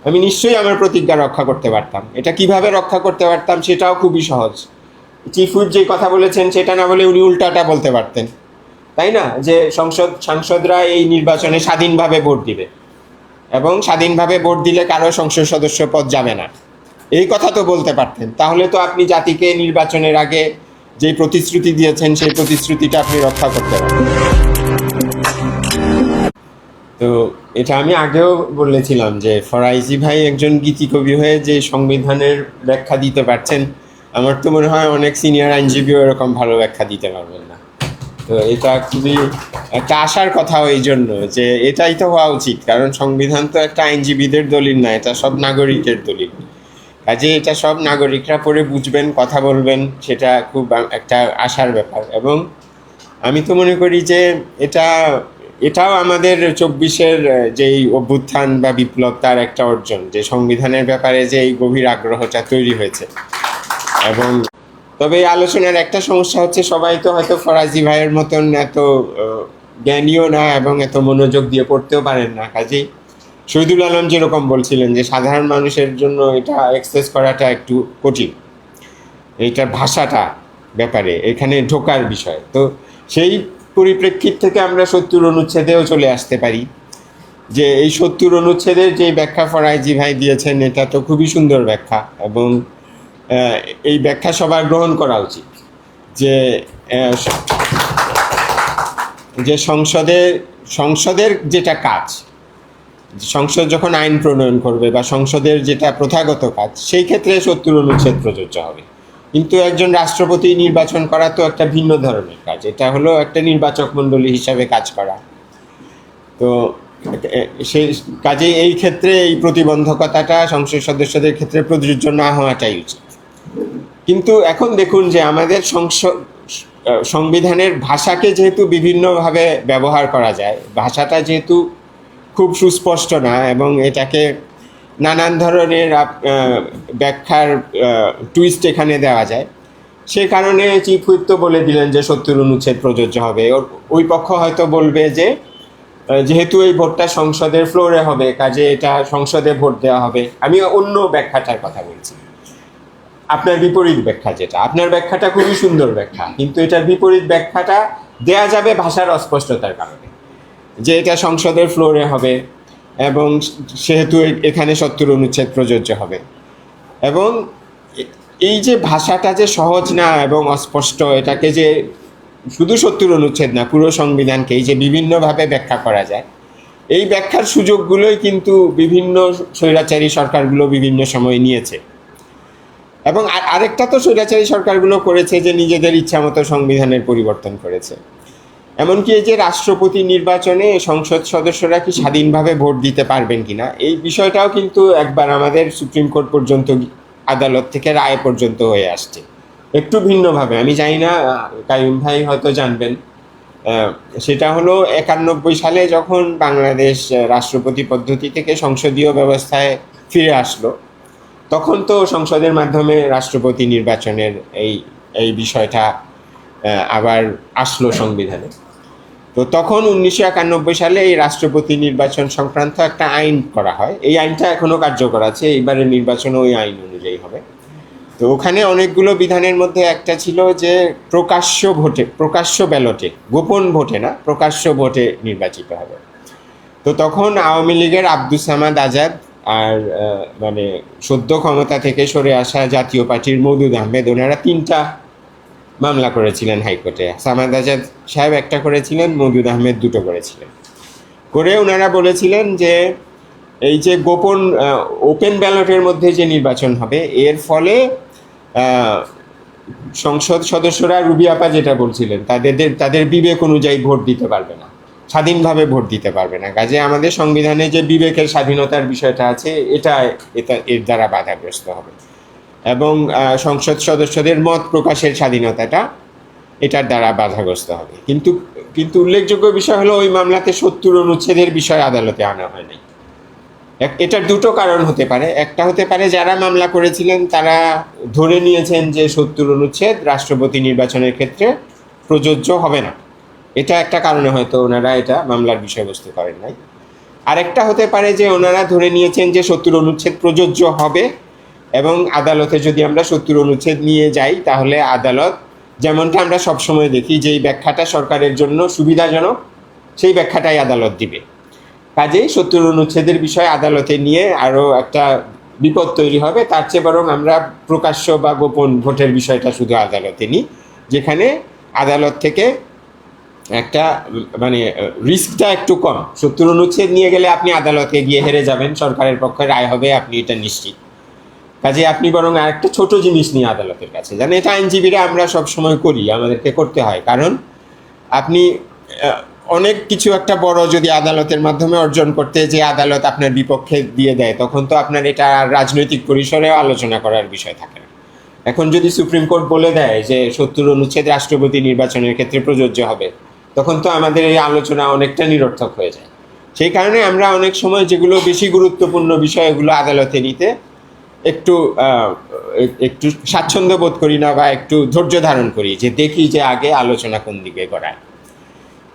আমি নিশ্চয়ই আমার প্রতিজ্ঞা রক্ষা করতে পারতাম। এটা কিভাবে রক্ষা করতে পারতাম সেটাও খুবই সহজ। চিফ হুইপ যে কথা বলেছেন সেটা না বলে উনি উল্টাটা বলতে পারতেন, তাই না? যে সাংসদরা এই নির্বাচনে স্বাধীনভাবে ভোট দিবে এবং স্বাধীনভাবে ভোট দিলে কারো সংসদ সদস্য পদ যাবে না, এই কথা তো বলতে পারতেন। তাহলে তো আপনি জাতিকে নির্বাচনের আগে যে প্রতিশ্রুতি দিয়েছেন সেই প্রতিশ্রুতিটা আপনি রক্ষা করতে পারতেন। তো এটা আমি আগেও বলেছিলাম যে ফরাইজি ভাই একজন গীতিকবি হয়ে যে সংবিধানের ব্যাখ্যা দিতে পারছেন, আমার তো মনে হয় অনেক সিনিয়র আইনজীবীও এরকম ভালো ব্যাখ্যা দিতে পারবেন না। তো এটা খুবই একটা আশার কথা এই জন্য যে এটাই তো হওয়া উচিত, কারণ সংবিধান তো একটা আইনজীবীদের দলিল না, এটা সব নাগরিকের দলিল। কাজে এটা সব নাগরিকরা পড়ে বুঝবেন, কথা বলবেন, সেটা খুব একটা আশার ব্যাপার। এবং আমি তো মনে করি যে এটাও আমাদের 24-এর যেই অভ্যুত্থান বা বিপ্লব তার একটা অর্জন, যে সংবিধানের ব্যাপারে যে এই গভীর আগ্রহটা তৈরি হয়েছে। এবং তবে এই আলোচনার একটা সমস্যা হচ্ছে, সবাই তো হয়তো ফরাজি ভাইয়ের মতন এত জ্ঞানীও না এবং এত মনোযোগ দিয়ে পড়তেও পারেন না। কাজেই শহীদুল আলম যেরকম বলছিলেন যে সাধারণ মানুষের জন্য এটা অ্যাক্সেস করাটা একটু কঠিন, এইটার ভাষাটা ব্যাপারে এখানে ঢোকার বিষয়। তো সেই পরিপ্রেক্ষিত থেকে আমরা 70 অনুচ্ছেদেও চলে আসতে পারি, যে এই 70 অনুচ্ছেদের যে ব্যাখ্যা ফরাইজি ভাই দিয়েছেন এটা তো খুবই সুন্দর ব্যাখ্যা, এবং এই ব্যাখ্যা সবার গ্রহণ করা উচিত। যে যে সংসদের যেটা কাজ, সংসদ যখন আইন প্রণয়ন করবে বা সংসদের যেটা প্রথাগত কাজ, সেই ক্ষেত্রে 70 অনুচ্ছেদ প্রযোজ্য হবে। কিন্তু একজন রাষ্ট্রপতি নির্বাচন করা তো একটা ভিন্ন ধরনের কাজ, এটা হলো একটা নির্বাচক মণ্ডলী হিসাবে কাজ করা। তো সেই কাজে এই ক্ষেত্রে এই প্রতিবন্ধকতাটা সংসদ সদস্যদের ক্ষেত্রে প্রযোজ্য না হওয়াটাই উচিত। কিন্তু এখন দেখুন যে আমাদের সংবিধানের ভাষাকে যেহেতু বিভিন্নভাবে ব্যবহার করা যায়, ভাষাটা যেহেতু খুব সুস্পষ্ট না এবং এটাকে নানান ধরনের ব্যাখ্যার টুইস্ট এখানে দেওয়া যায়, সে কারণে চিফ হুইপ তো বলে দিলেন যে 70 অনুচ্ছেদ প্রযোজ্য হবে। ওই পক্ষ হয়তো বলবে যে যেহেতু এই ভোটটা সংসদের ফ্লোরে হবে, কাজে এটা সংসদে ভোট দেওয়া হবে। আমি অন্য ব্যাখ্যাটার কথা বলছি, আপনার বিপরীত ব্যাখ্যা যেটা, আপনার ব্যাখ্যাটা খুবই সুন্দর ব্যাখ্যা, কিন্তু এটার বিপরীত ব্যাখ্যাটা দেয়া যাবে ভাষার অস্পষ্টতার কারণে, যে এটা সংসদের ফ্লোরে হবে এবং সেহেতু এখানে 70 অনুচ্ছেদ প্রযোজ্য হবে। এবং এই যে ভাষাটা যে সহজ না এবং অস্পষ্ট, এটাকে যে শুধু 70 অনুচ্ছেদ না, পুরো সংবিধানকে এই যে বিভিন্নভাবে ব্যাখ্যা করা যায়, এই ব্যাখ্যার সুযোগগুলোই কিন্তু বিভিন্ন স্বৈরাচারী সরকারগুলো বিভিন্ন সময় নিয়েছে। এবং আরেকটা তো স্বৈরাচারী সরকারগুলো করেছে যে নিজেদের ইচ্ছামতো সংবিধানের পরিবর্তন করেছে। এমনকি এই যে রাষ্ট্রপতি নির্বাচনে সংসদ সদস্যরা কি স্বাধীনভাবে ভোট দিতে পারবেন কিনা, এই বিষয়টাও কিন্তু একবার আমাদের সুপ্রিম কোর্ট পর্যন্ত, আদালত থেকে রায় পর্যন্ত হয়ে আসছে, একটু ভিন্নভাবে। আমি জানি না, কাইয়ুম ভাই হয়তো জানবেন। সেটা হলো 91 সালে যখন বাংলাদেশ রাষ্ট্রপতি পদ্ধতি থেকে সংসদীয় ব্যবস্থায় ফিরে আসলো, তখন তো সংসদের মাধ্যমে রাষ্ট্রপতি নির্বাচনের এই বিষয়টা আবার আসলো সংবিধানে। তো তখন 1991 সালে এই রাষ্ট্রপতি নির্বাচন সংক্রান্ত একটা আইন করা হয়। এই আইনটা এখনও কার্যকর আছে, এইবারের নির্বাচনও ওই আইন অনুযায়ী হবে। তো ওখানে অনেকগুলো বিধানের মধ্যে একটা ছিল যে প্রকাশ্য ব্যালটে, গোপন ভোটে না, প্রকাশ্য ভোটে নির্বাচিত হবে। তো তখন আওয়ামী লীগের আব্দুস সামাদ আজাদ আর মানে সদ্য ক্ষমতা থেকে সরে আসা জাতীয় পার্টির মওদুদ আহমেদ, ওনারা 3টা মামলা করেছিলেন হাইকোর্টে। সামাদ আজাদ সাহেব একটা করেছিলেন, মওদুদ আহমেদ 2টো করেছিলেন। করে ওনারা বলেছিলেন যে এই যে গোপন ওপেন ব্যালটের মধ্যে যে নির্বাচন হবে, এর ফলে সংসদ সদস্যরা, রুবি আপা যেটা বলছিলেন, তাদের বিবেক অনুযায়ী ভোট দিতে পারবে না, স্বাধীনভাবে ভোট দিতে পারবে না। কাজে আমাদের সংবিধানে যে বিবেকের স্বাধীনতার বিষয়টা আছে, এটা এর দ্বারা বাধাগ্রস্ত হবে। এবং সংসদ সদস্যদের মত প্রকাশের স্বাধীনতাটা এটার দ্বারা বাধাগ্রস্ত হবে। কিন্তু উল্লেখযোগ্য বিষয় হলো ওই মামলাতে 70 অনুচ্ছেদের বিষয় আদালতে আনা হয় নাই। এটার 2টো কারণ হতে পারে। একটা হতে পারে যারা মামলা করেছিলেন তারা ধরে নিয়েছেন যে 70 অনুচ্ছেদ রাষ্ট্রপতি নির্বাচনের ক্ষেত্রে প্রযোজ্য হবে না, এটা একটা কারণে হয়তো ওনারা এটা মামলার বিষয়বস্তু করেন নাই। আরেকটা হতে পারে যে ওনারা ধরে নিয়েছেন যে ৭০ অনুচ্ছেদ প্রযোজ্য হবে, এবং আদালতে যদি আমরা ৭০ অনুচ্ছেদ নিয়ে যাই তাহলে আদালত, যেমনটা আমরা সবসময় দেখি, যেই ব্যাখ্যাটা সরকারের জন্য সুবিধাজনক সেই ব্যাখ্যাটাই আদালত দিবে। কাজেই ৭০ অনুচ্ছেদের বিষয়ে আদালতে নিয়ে আরও একটা বিপদ তৈরি হবে। তার চেয়ে বরং আমরা প্রকাশ্য বা গোপন ভোটের বিষয়টা শুধু আদালতে নিই, যেখানে আদালত থেকে একটা মানে রিস্কটা একটু কম। ৭০ অনুচ্ছেদ নিয়ে গেলে আপনি আদালতে গিয়ে হেরে যাবেন, সরকারের পক্ষে রায় হবে, আপনি এটা নিশ্চিত। কাজে আপনি বরং আরেকটা ছোট জিনিস নিয়ে আদালতের কাছে যান। এটা আইনজীবীরা আমরা সবসময় করি, আমাদেরকে করতে হয়। কারণ আপনি অনেক কিছু একটা বড় যদি আদালতের মাধ্যমে অর্জন করতে যে আদালত আপনার বিপক্ষে দিয়ে দেয়, তখন তো আপনার এটা রাজনৈতিক পরিসরেও আলোচনা করার বিষয় থাকে না। এখন যদি সুপ্রিম কোর্ট বলে দেয় যে ৭০ অনুচ্ছেদ রাষ্ট্রপতি নির্বাচনের ক্ষেত্রে প্রযোজ্য হবে, তখন তো আমাদের এই আলোচনা অনেকটা নিরর্থক হয়ে যায়। সেই কারণে আমরা অনেক সময় যেগুলো বেশি গুরুত্বপূর্ণ বিষয়, এগুলো আদালতে নিতে একটু একটু স্বাচ্ছন্দ্য বোধ করি না, বা একটু ধৈর্য ধারণ করি, যে দেখি যে আগে আলোচনা কোন দিকে গড়ায়।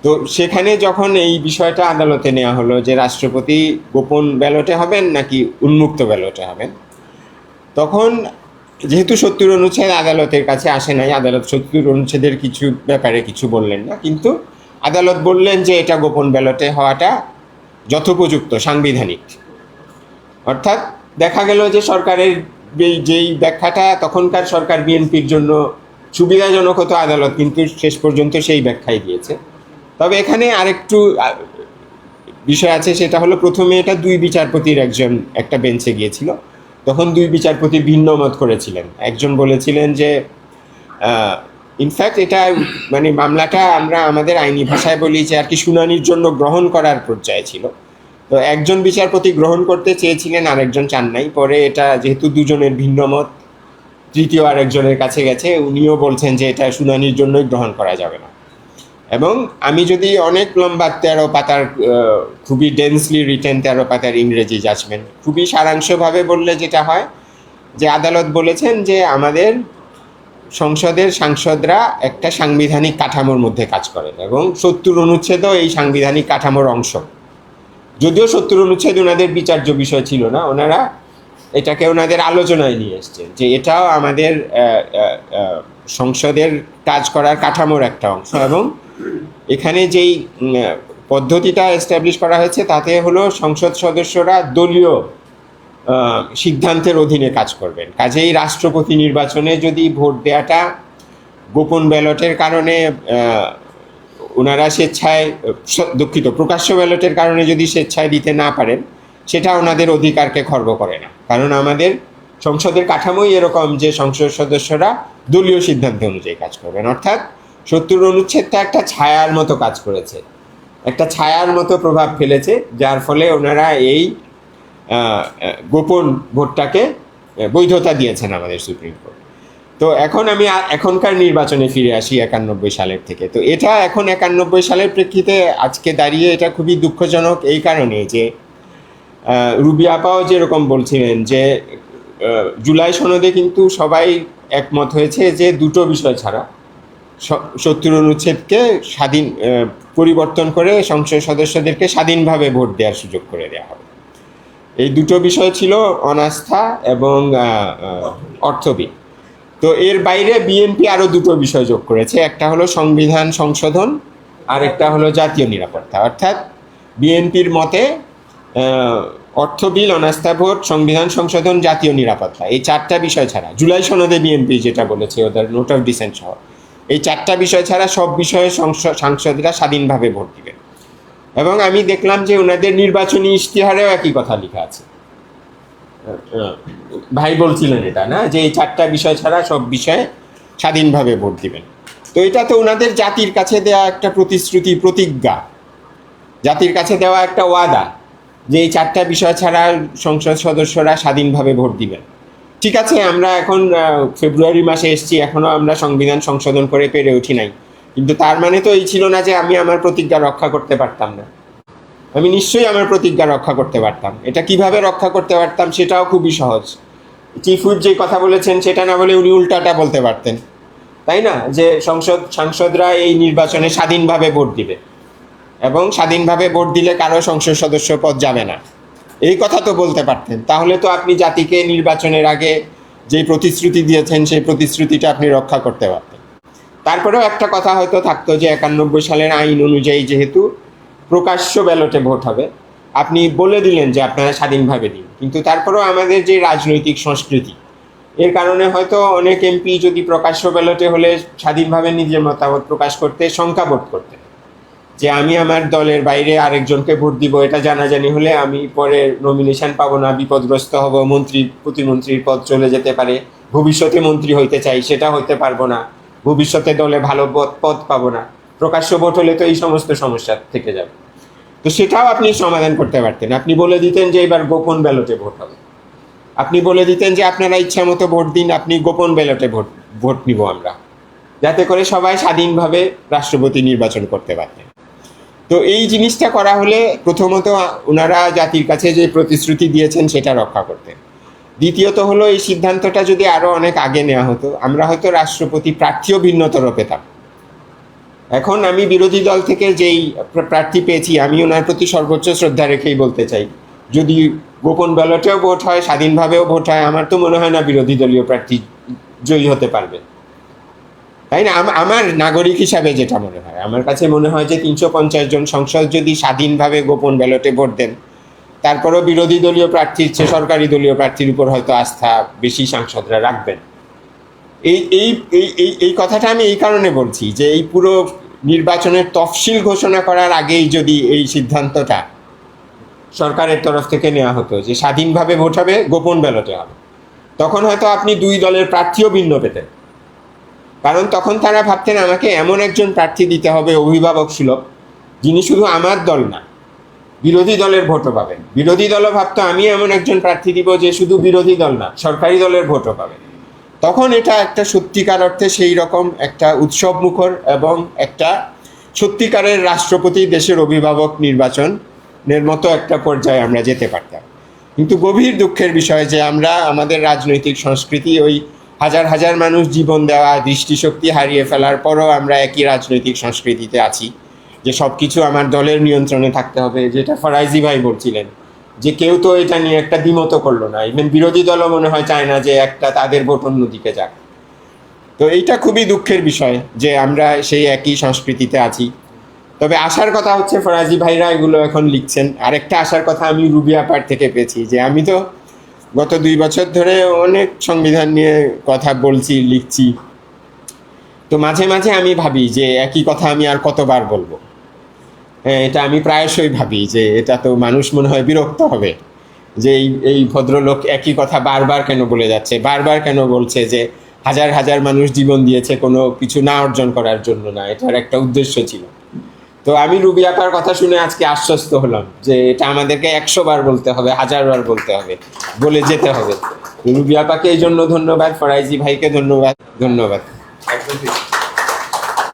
তো সেখানে যখন এই বিষয়টা আদালতে নেওয়া হলো যে রাষ্ট্রপতি গোপন ব্যালটে হবেন নাকি উন্মুক্ত ব্যালটে হবেন, তখন যেহেতু ৭০ অনুচ্ছেদ আদালতের কাছে আসে নাই, আদালত ৭০ অনুচ্ছেদের কিছু ব্যাপারে কিছু বললেন না, কিন্তু আদালত বললেন যে এটা গোপন ব্যালটে হওয়াটা যথোপযুক্ত, সাংবিধানিক। অর্থাৎ দেখা গেল যে সরকারের যেই ব্যাখ্যাটা তখনকার সরকার বিএনপির জন্য সুবিধাজনক হতো, আদালত কিন্তু শেষ পর্যন্ত সেই ব্যাখ্যাই দিয়েছে। তবে এখানে আরেকটু বিষয় আছে, সেটা হলো প্রথমে এটা ২ বিচারপতির একটা বেঞ্চে গিয়েছিল, তখন ২ বিচারপতি ভিন্ন মত করেছিলেন। একজন বলেছিলেন যে ইনফ্যাক্ট এটা মানে মামলাটা আমরা আমাদের আইনি ভাষায় বলি যে আর কি শুনানির জন্য গ্রহণ করার পর্যায়ে ছিল। তো একজন বিচারপতি গ্রহণ করতে চেয়েছিলেন, আরেকজন চান নাই। পরে এটা যেহেতু দুজনের ভিন্ন মত, তৃতীয় আরেকজনের কাছে গেছে, উনিও বলছেন যে এটা শুনানির জন্যই গ্রহণ করা যাবে না। এবং আমি যদি অনেক লম্বা ১৩ পাতার খুবই ডেন্সলি রিটেন ১৩ পাতার ইংরেজি জাজমেন্ট খুবই সারাংশভাবে বললে যেটা হয় যে আদালত বলেছেন যে আমাদের সংসদের সাংসদরা একটা সাংবিধানিক কাঠামোর মধ্যে কাজ করেন, এবং ৭০ অনুচ্ছেদও এই সাংবিধানিক কাঠামোর অংশ। যদিও ৭০ অনুচ্ছেদ ওনাদের বিচার্য বিষয় ছিল না, ওনারা এটাকে ওনাদের আলোচনায় নিয়ে এসছেন যে এটাও আমাদের সংসদের কাজ করার কাঠামোর একটা অংশ। এবং এখানে যেই পদ্ধতিটা এস্টাবলিশ করা হয়েছে তাতে হলো সংসদ সদস্যরা দলীয় সিদ্ধান্তের অধীনে কাজ করবেন। কাজেই রাষ্ট্রপতি নির্বাচনে যদি ভোট দেওয়াটা গোপন ব্যালটের কারণে ওনারা স্বেচ্ছায়, প্রকাশ্য ব্যালটের কারণে যদি স্বেচ্ছায় দিতে না পারেন, সেটা ওনাদের অধিকারকে খর্ব করে না। কারণ আমাদের সংসদের কাঠামোই এরকম যে সংসদ সদস্যরা দলীয় সিদ্ধান্ত অনুযায়ী কাজ করবেন। অর্থাৎ ৭০ অনুচ্ছেদটা একটা ছায়ার মতো কাজ করেছে, একটা ছায়ার মতো প্রভাব ফেলেছে, যার ফলে ওনারা এই গোপন ভোটটাকে বৈধতা দিয়েছেন আমাদের সুপ্রিম কোর্ট। তো এখন আমি এখনকার নির্বাচনে ফিরে আসি ৯১ সালের থেকে। তো এটা এখন ৯১ সালের প্রেক্ষিতে আজকে দাঁড়িয়ে এটা খুবই দুঃখজনক এই কারণে যে রুবি আপাও যেরকম বলছিলেন যে জুলাই সনদে কিন্তু সবাই একমত হয়েছে যে দুটো বিষয় ছাড়া ৭০ অনুচ্ছেদকে স্বাধীন পরিবর্তন করে সংসদ সদস্যদেরকে স্বাধীনভাবে ভোট দেওয়ার সুযোগ করে দেওয়া হবে। এই দুটো বিষয় ছিল অনাস্থা এবং অর্থবিদ। তো এর বাইরে বিএনপি আরও দুটো বিষয় যোগ করেছে, একটা হলো সংবিধান সংশোধন, আর একটা হলো জাতীয় নিরাপত্তা। অর্থাৎ বিএনপির মতে অর্থ বিল, অনাস্থা ভোট, সংবিধান সংশোধন, জাতীয় নিরাপত্তা, এই 4টা বিষয় ছাড়া, জুলাই সনদে বিএনপি যেটা বলেছে ওদের নোট অফ ডিসেন্ট সহ, এই 4টা বিষয় ছাড়া সব বিষয়ে সাংসদরা স্বাধীনভাবে ভোট দিবেন। এবং আমি দেখলাম যে ওনাদের নির্বাচনী ইশতেহারেও একই কথা লেখা আছে। ভাই বলছিলেন এটা না, যে এই 4টা বিষয় ছাড়া সব বিষয়ে স্বাধীনভাবে ভোট দিবেন। তো এটা তো ওনাদের জাতির কাছে দেওয়া একটা প্রতিশ্রুতি, প্রতিজ্ঞা, জাতির কাছে দেওয়া একটা ওয়াদা যে এই 4টা বিষয় ছাড়া সংসদ সদস্যরা স্বাধীনভাবে ভোট দিবেন। ঠিক আছে, আমরা এখন ফেব্রুয়ারি মাসে এসেছি, এখনও আমরা সংবিধান সংশোধন করে পেরে উঠি নাই, কিন্তু তার মানে তো এই ছিল না যে আমি আমার প্রতিজ্ঞা রক্ষা করতে পারতাম না। আমি নিশ্চয়ই আমার প্রতিজ্ঞা রক্ষা করতে পারতাম। এটা কিভাবে রক্ষা করতে পারতাম সেটাও খুবই সহজ। চিফ হুইপ যে কথা বলেছেন সেটা না বলে উনি উল্টাটা বলতে পারতেন, তাই না? যে সাংসদরা এই নির্বাচনে স্বাধীনভাবে ভোট দিবে। এবং স্বাধীনভাবে ভোট দিলে কারো সংসদ সদস্য পদ যাবে না, এই কথা তো বলতে পারতেন। তাহলে তো আপনি জাতিকে নির্বাচনের আগে যে প্রতিশ্রুতি দিয়েছেন সেই প্রতিশ্রুতিটা আপনি রক্ষা করতে পারতেন। তারপরেও একটা কথা হয়তো থাকতো যে 91 সালের আইন অনুযায়ী যেহেতু প্রকাশ্য ব্যালটে ভোট হবে, আপনি বলে দিলেন যে আপনারা স্বাধীনভাবে দিন, কিন্তু তারপরেও আমাদের যে রাজনৈতিক সংস্কৃতি, এর কারণে হয়তো অনেক এমপি যদি প্রকাশ্য ব্যালটে হলে স্বাধীনভাবে নিজের মতামত প্রকাশ করতে সংখ্যাবোধ করতেন, যে আমি আমার দলের বাইরে আরেকজনকে ভোট দিব, এটা জানাজানি হলে আমি পরে নমিনেশন পাবো না, বিপদগ্রস্ত হব, মন্ত্রী প্রতিমন্ত্রীর পদ চলে যেতে পারে, ভবিষ্যতে মন্ত্রী হইতে চাই সেটা হইতে পারবো না, ভবিষ্যতে দলে ভালো পদ পাবো না, প্রকাশ্য ভোট হলে তো এই সমস্ত সমস্যা থেকে যাবে। তো সেটাও আপনি সমাধান করতে পারতেন। আপনি বলে দিতেন যে এবার গোপন ব্যালটে ভোট হবে, আপনি বলে দিতেন যে আপনারা ইচ্ছা মতো ভোট দিন, আপনি গোপন ব্যালটে ভোট নিব আমরা, যাতে করে সবাই স্বাধীনভাবে রাষ্ট্রপতি নির্বাচন করতে পারতেন। তো এই জিনিসটা করা হলে প্রথমত ওনারা জাতির কাছে যে প্রতিশ্রুতি দিয়েছেন সেটা রক্ষা করতেন। দ্বিতীয়ত হলো এই সিদ্ধান্তটা যদি আরও অনেক আগে নেওয়া হতো, আমরা হয়তো রাষ্ট্রপতি প্রার্থীও ভিন্নতর পেতাম। এখন আমি বিরোধী দল থেকে যেই প্রার্থী পেয়েছি, আমি ওনার প্রতি সর্বোচ্চ শ্রদ্ধা রেখেই বলতে চাই, যদি গোপন ব্যালটেও ভোট হয়, স্বাধীনভাবেও ভোট হয়, আমার তো মনে হয় না বিরোধী দলীয় প্রার্থী জয়ী হতে পারবে, তাই না? আমার নাগরিক হিসাবে যেটা মনে হয়, আমার কাছে মনে হয় যে 350 জন সংসদ যদি স্বাধীনভাবে গোপন ব্যালটে ভোট দেন, তারপরেও বিরোধী দলীয় প্রার্থীর চেয়ে সরকারি দলীয় প্রার্থীর উপর হয়তো আস্থা বেশি সাংসদরা রাখবেন। এই এই এই এই কথাটা আমি এই কারণে বলছি যে এই পুরো নির্বাচনের তফসিল ঘোষণা করার আগেই যদি এই সিদ্ধান্তটা সরকারের তরফ থেকে নেওয়া হতো যে স্বাধীনভাবে ভোট হবে, গোপন ব্যালটে হবে, তখন হয়তো আপনি দুই দলের প্রার্থীও ভিন্ন পেতেন। কারণ তখন তারা ভাবতেন আমাকে এমন একজন প্রার্থী দিতে হবে অভিভাবক সুলভ, যিনি শুধু আমার দল না বিরোধী দলের ভোটও পাবেন। বিরোধী দলও ভাবতো আমি এমন একজন প্রার্থী দিব যে শুধু বিরোধী দল না সরকারি দলের ভোটও পাবেন। তখন এটা একটা সত্যিকার অর্থে সেই রকম একটা উৎসব মুখর এবং একটা সত্যিকারের রাষ্ট্রপতি দেশের অভিভাবক নির্বাচনের মতো একটা পর্যায়ে আমরা যেতে পারতাম। কিন্তু গভীর দুঃখের বিষয় যে আমরা আমাদের রাজনৈতিক সংস্কৃতি, ওই হাজার হাজার মানুষ জীবন দেওয়া, দৃষ্টিশক্তি হারিয়ে ফেলার পরও আমরা একই রাজনৈতিক সংস্কৃতিতে আছি যে সব কিছু আমার দলের নিয়ন্ত্রণে থাকতে হবে, যেটা ফরাইজি ভাই বলছিলেন, যে কেউ তো এটা নিয়ে একটা দ্বিমত করলো না, ইভেন বিরোধী দলও মনে হয় চায় না যে একটা তাদের ভোট অন্যদিকে যাক। তো এইটা খুবই দুঃখের বিষয় যে আমরা সেই একই সংস্কৃতিতে আছি। তবে আসার কথা হচ্ছে ফরাজি ভাইরা এগুলো এখন লিখছেন। আরেকটা আসার কথা আমি রুবিয়া পার থেকে পেয়েছি, যে আমি তো গত 2 বছর ধরে অনেক সংবিধান নিয়ে কথা বলছি, লিখছি, তো মাঝে মাঝে আমি ভাবি যে একই কথা আমি আর কতবার বলবো। এটা আমি প্রায়শই ভাবি যে এটা তো মানুষ মনে হয় বিরক্ত হবে, যে এই ভদ্রলোক একই কথা বারবার কেন বলে যাচ্ছে, বারবার কেন বলছে যে হাজার হাজার মানুষ জীবন দিয়েছে কোনো কিছু না অর্জন করার জন্য না, এটার একটা উদ্দেশ্য ছিল। তো আমি রুবি আপার কথা শুনে আজকে আশ্বস্ত হলাম যে এটা আমাদেরকে 100 বার বলতে হবে, 1000 বার বলতে হবে, বলে যেতে হবে। রুবি আপাকে এই জন্য ধন্যবাদ, ফরাইজি ভাইকে ধন্যবাদ।